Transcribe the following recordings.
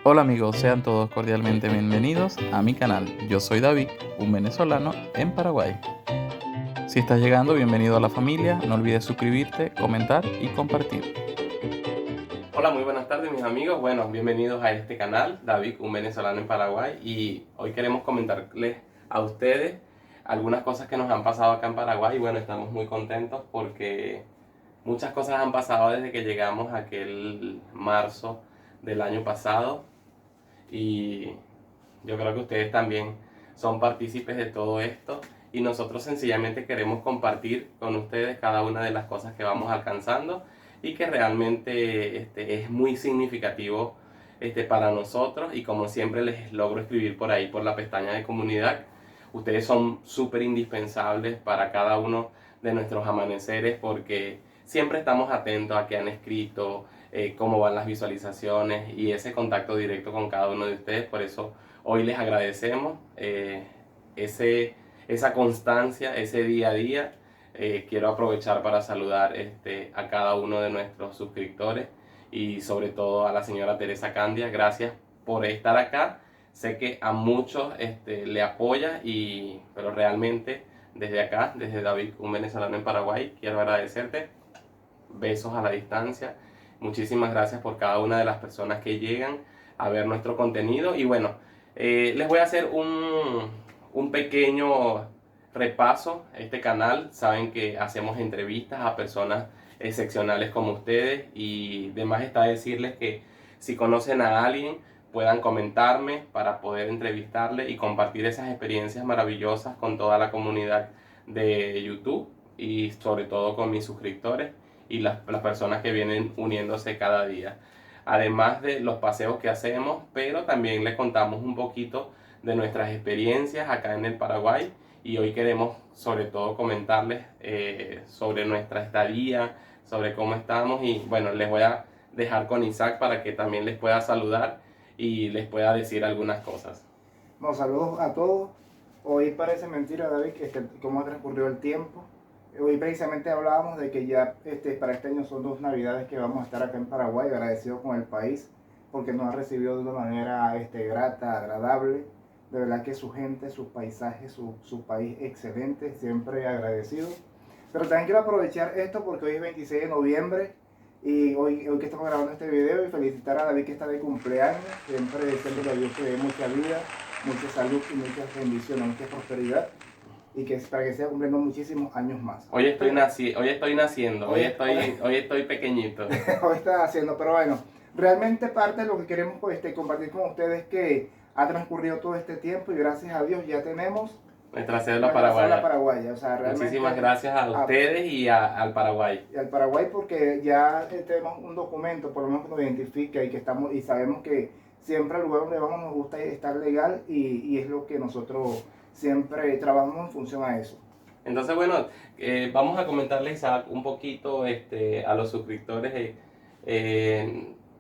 Hola amigos, sean todos cordialmente bienvenidos a mi canal. Yo soy David, un venezolano en Paraguay. Si estás llegando, bienvenido a la familia. No olvides suscribirte, comentar y compartir. Hola, muy buenas tardes mis amigos. Bueno, bienvenidos a este canal, David, un venezolano en Paraguay. Y hoy queremos comentarles a ustedes algunas cosas que nos han pasado acá en Paraguay. Y bueno, estamos muy contentos porque muchas cosas han pasado desde que llegamos aquel marzo del año pasado. Y yo creo que ustedes también son partícipes de todo esto. Y nosotros sencillamente queremos compartir con ustedes cada una de las cosas que vamos alcanzando y que realmente es muy significativo para nosotros. Y como siempre les logro escribir por ahí por la pestaña de comunidad, ustedes son súper indispensables para cada uno de nuestros amaneceres porque siempre estamos atentos a qué han escrito, cómo van las visualizaciones y ese contacto directo con cada uno de ustedes. Por eso hoy les agradecemos esa constancia, ese día a día. Quiero aprovechar para saludar a cada uno de nuestros suscriptores y sobre todo a la señora Teresa Candia. Gracias por estar acá. Sé que a muchos le apoya, pero realmente desde acá, desde David, un venezolano en Paraguay, quiero agradecerte. Besos a la distancia. Muchísimas gracias por cada una de las personas que llegan a ver nuestro contenido. Y bueno, les voy a hacer un pequeño repaso. Este canal, saben que hacemos entrevistas a personas excepcionales como ustedes. Y demás está decirles que si conocen a alguien, puedan comentarme para poder entrevistarle y compartir esas experiencias maravillosas con toda la comunidad de YouTube y sobre todo con mis suscriptores y las personas que vienen uniéndose cada día. Además de los paseos que hacemos, pero también les contamos un poquito de nuestras experiencias acá en el Paraguay y hoy queremos sobre todo comentarles sobre nuestra estadía, sobre cómo estamos y bueno, les voy a dejar con Isaac para que también les pueda saludar y les pueda decir algunas cosas. Bueno, saludos a todos. Hoy parece mentira, David, cómo ha transcurrido el tiempo. Hoy precisamente hablábamos de que ya para este año son 2 Navidades que vamos a estar acá en Paraguay, agradecidos con el país, porque nos ha recibido de una manera grata, agradable. De verdad que su gente, sus paisajes, su país excelente, siempre agradecido. Pero también quiero aprovechar esto porque hoy es 26 de noviembre y hoy que estamos grabando este video y felicitar a David que está de cumpleaños. Siempre deseando a Dios que dé mucha vida, mucha salud y mucha bendición, mucha prosperidad y que para que siga cumpliendo muchísimos años más. Hoy estoy naciendo, hoy estoy pequeñito. Hoy está haciendo, pero bueno, realmente parte de lo que queremos compartir con ustedes es que ha transcurrido todo este tiempo y gracias a Dios ya tenemos Nuestra cédula paraguaya. paraguaya. O sea, realmente, muchísimas gracias a ustedes y al Paraguay. y al Paraguay porque ya tenemos un documento por lo menos que nos identifica y que estamos y sabemos que siempre al lugar donde vamos nos gusta estar legal y es lo que nosotros siempre trabajamos en función a eso. Entonces, bueno, vamos a comentarles Isaac, un poquito a los suscriptores.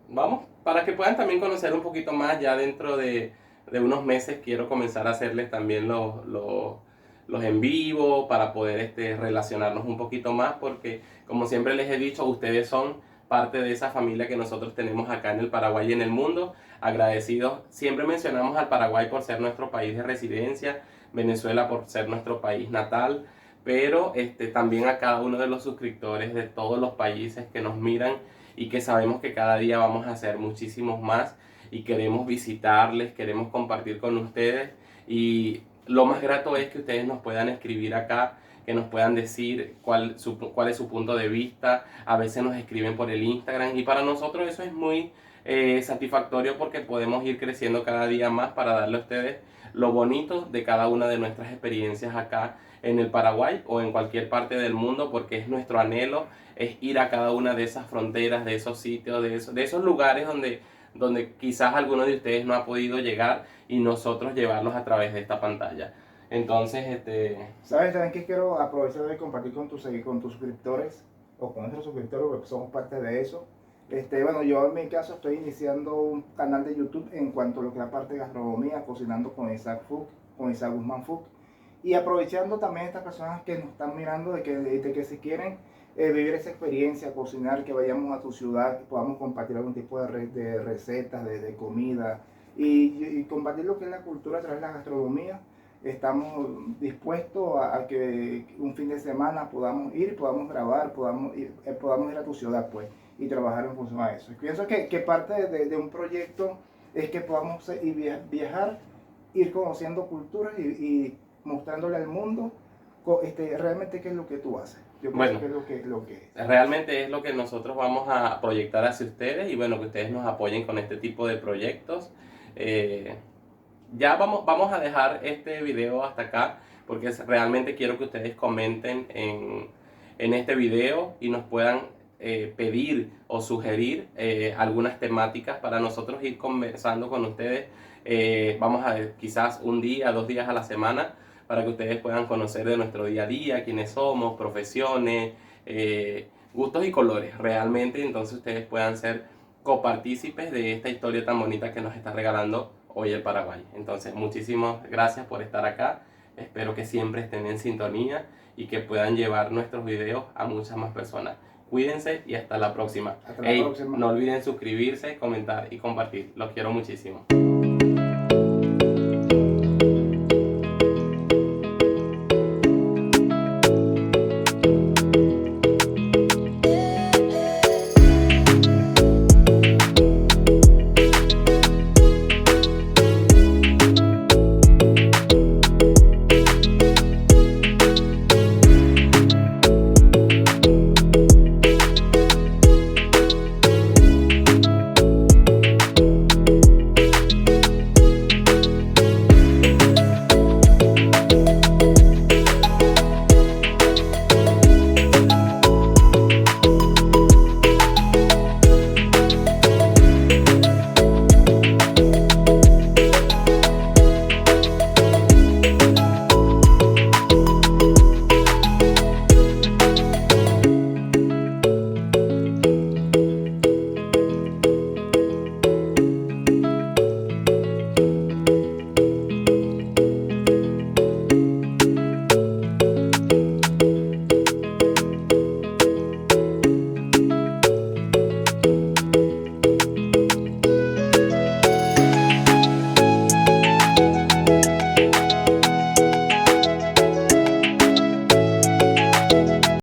Vamos, para que puedan también conocer un poquito más, ya dentro de unos meses quiero comenzar a hacerles también los en vivo para poder relacionarnos un poquito más, porque como siempre les he dicho, ustedes son parte de esa familia que nosotros tenemos acá en el Paraguay y en el mundo. Agradecidos, siempre mencionamos al Paraguay por ser nuestro país de residencia, Venezuela por ser nuestro país natal, pero también a cada uno de los suscriptores de todos los países que nos miran y que sabemos que cada día vamos a hacer muchísimos más y queremos visitarles, queremos compartir con ustedes y lo más grato es que ustedes nos puedan escribir acá, que nos puedan decir cuál es su punto de vista. A veces nos escriben por el Instagram y para nosotros eso es muy satisfactorio porque podemos ir creciendo cada día más para darle a ustedes lo bonito de cada una de nuestras experiencias acá en el Paraguay o en cualquier parte del mundo, porque es nuestro anhelo, es ir a cada una de esas fronteras, de esos sitios, de esos lugares donde quizás alguno de ustedes no ha podido llegar y nosotros llevarlos a través de esta pantalla. Entonces, ¿Sabes también que quiero aprovechar de compartir con tus suscriptores o con nuestros suscriptores porque somos parte de eso? Bueno, yo en mi caso estoy iniciando un canal de YouTube en cuanto a lo que es la parte de gastronomía, cocinando con Isaac Food, con Isaac Guzmán Food. Y aprovechando también estas personas que nos están mirando de que si quieren vivir esa experiencia, cocinar, que vayamos a tu ciudad, que podamos compartir algún tipo de recetas, de comida y compartir lo que es la cultura a través de la gastronomía. Estamos dispuestos a que un fin de semana podamos ir, podamos grabar, podamos ir a tu ciudad pues y trabajar en función a eso. Pienso que parte de un proyecto es que podamos viajar, ir conociendo culturas y mostrándole al mundo realmente qué es lo que tú haces. Yo pienso que es lo que es. Realmente es lo que nosotros vamos a proyectar hacia ustedes y bueno, que ustedes nos apoyen con este tipo de proyectos. Ya vamos a dejar este video hasta acá porque realmente quiero que ustedes comenten en este video y nos puedan pedir o sugerir algunas temáticas para nosotros ir conversando con ustedes. Vamos a ver, quizás un día, 2 días a la semana, para que ustedes puedan conocer de nuestro día a día, quiénes somos, profesiones, gustos y colores realmente. Entonces ustedes puedan ser copartícipes de esta historia tan bonita que nos está regalando hoy el Paraguay. Entonces muchísimas gracias por estar acá. Espero que siempre estén en sintonía y que puedan llevar nuestros videos a muchas más personas. Cuídense y hasta la próxima. Hasta la próxima. No olviden suscribirse, comentar y compartir. Los quiero muchísimo.